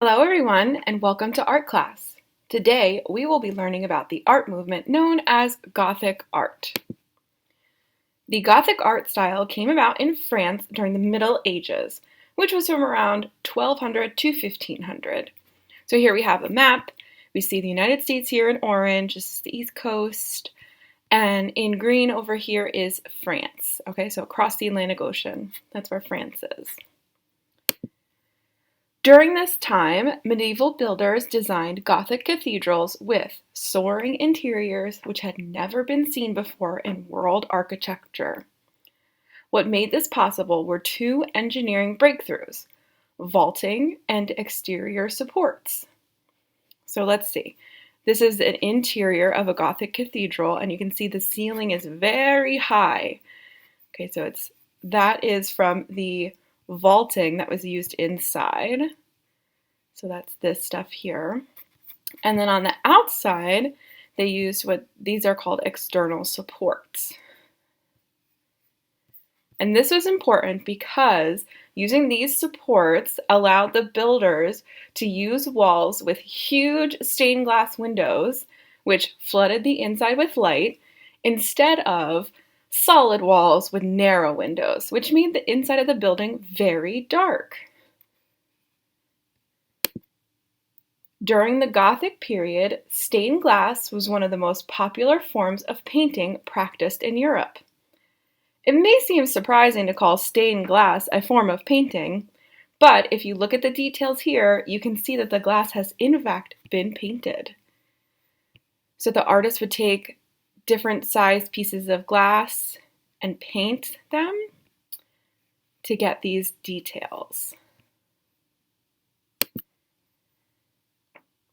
Hello everyone and welcome to art class. Today we will be learning about the art movement known as Gothic art. The Gothic art style came about in France during the Middle Ages, which was from around 1200 to 1500. So here we have a map. We see the United States here in orange, this is the East Coast, and in green over here is France. Okay, so across the Atlantic Ocean, that's where France is. During this time, medieval builders designed Gothic cathedrals with soaring interiors which had never been seen before in world architecture. What made this possible were two engineering breakthroughs: vaulting and exterior supports. So let's see. This is an interior of a Gothic cathedral, and you can see the ceiling is very high. Okay, so that is from the vaulting that was used inside. So that's this stuff here. And then on the outside, they used what these are called external supports. And this was important because using these supports allowed the builders to use walls with huge stained glass windows, which flooded the inside with light, instead of solid walls with narrow windows, which made the inside of the building very dark. During the Gothic period, stained glass was one of the most popular forms of painting practiced in Europe. It may seem surprising to call stained glass a form of painting, but if you look at the details here, you can see that the glass has in fact been painted. So the artist would take different sized pieces of glass and paint them to get these details.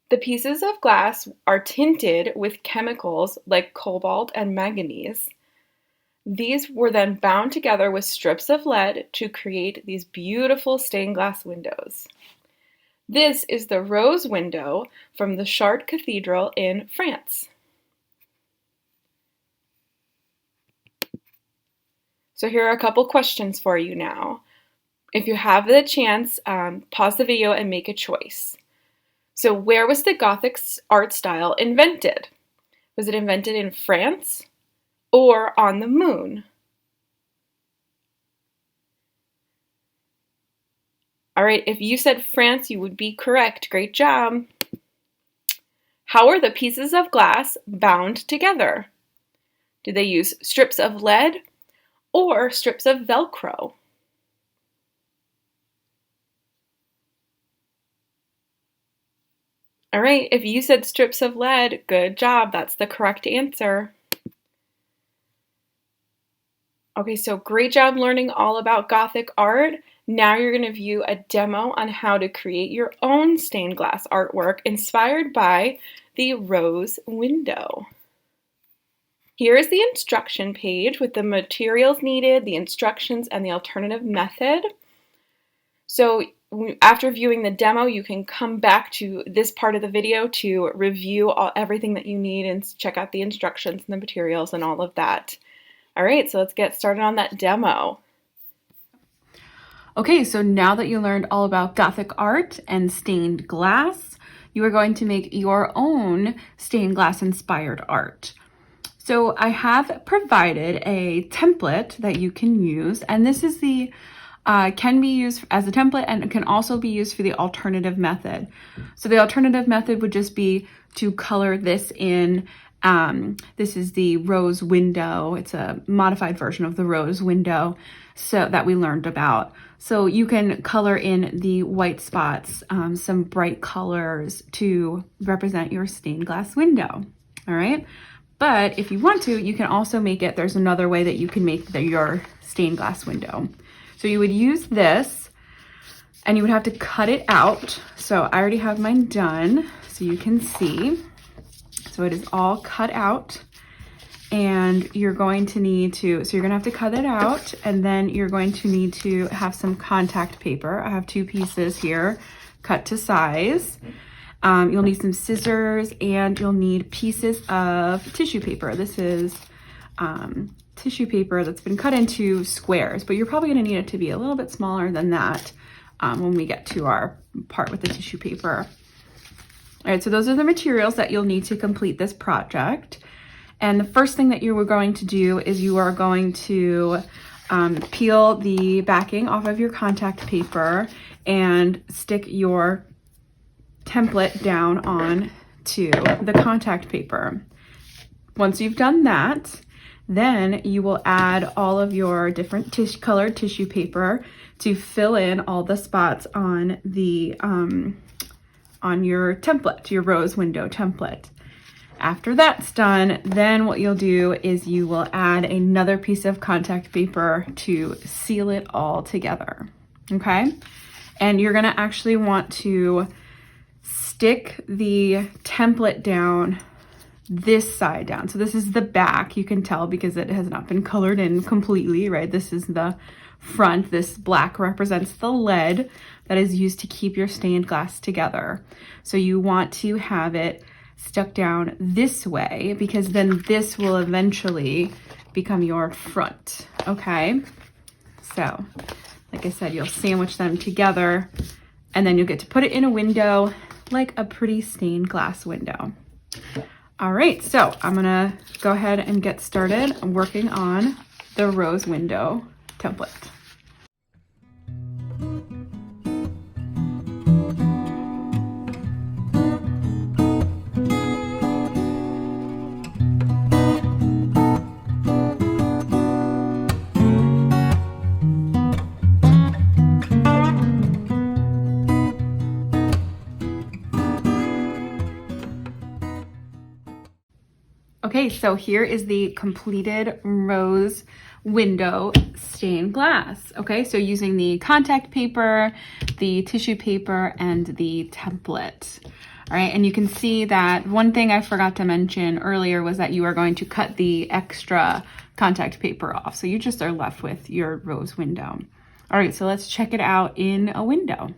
The pieces of glass are tinted with chemicals like cobalt and manganese. These were then bound together with strips of lead to create these beautiful stained glass windows. This is the rose window from the Chartres Cathedral in France. So here are a couple questions for you now. If you have the chance, pause the video and make a choice. So where was the Gothic art style invented? Was it invented in France or on the moon? All right, if you said France, you would be correct. Great job. How are the pieces of glass bound together? Did they use strips of lead or strips of Velcro? All right, if you said strips of lead, good job. That's the correct answer. Okay, so great job learning all about Gothic art. Now you're going to view a demo on how to create your own stained glass artwork inspired by the rose window. Here is the instruction page with the materials needed, the instructions, and the alternative method. So after viewing the demo, you can come back to this part of the video to review everything that you need and check out the instructions and the materials and all of that. All right, so let's get started on that demo. Okay, so now that you learned all about Gothic art and stained glass, you are going to make your own stained glass inspired art. So I have provided a template that you can use, and this is the can be used as a template and it can also be used for the alternative method. So the alternative method would just be to color this in. This is the rose window. It's a modified version of the rose window so that we learned about. So you can color in the white spots, some bright colors to represent your stained glass window. All right. But if you want to, you can also make it, there's another way that you can make your stained glass window. So you would use this and you would have to cut it out. So I already have mine done so you can see. So it is all cut out and you're going to need to, so you're gonna have to cut it out and then you're going to need to have some contact paper. I have two pieces here cut to size. You'll need some scissors and you'll need pieces of tissue paper. This is tissue paper that's been cut into squares, but you're probably gonna need it to be a little bit smaller than that. when we get to our part with the tissue paper. All right, so those are the materials that you'll need to complete this project. And the first thing that you are going to do is you are going to peel the backing off of your contact paper and stick your template down on to the contact paper. Once you've done that, then you will add all of your different colored tissue paper to fill in all the spots on the on your template, your rose window template. After that's done, then what you'll do is you will add another piece of contact paper to seal it all together, okay? And you're gonna actually want to stick the template down this side down. So this is the back, you can tell because it has not been colored in completely, right? This is the front. This black represents the lead that is used to keep your stained glass together. So you want to have it stuck down this way because then this will eventually become your front, okay? So, like I said, you'll sandwich them together and then you'll get to put it in a window like a pretty stained glass window. All right, so I'm gonna go ahead and get started working on the rose window template. Okay, so here is the completed rose window stained glass. Okay, so using the contact paper, the tissue paper, and the template. All right, and you can see that one thing I forgot to mention earlier was that you are going to cut the extra contact paper off. So you just are left with your rose window. All right, so let's check it out in a window.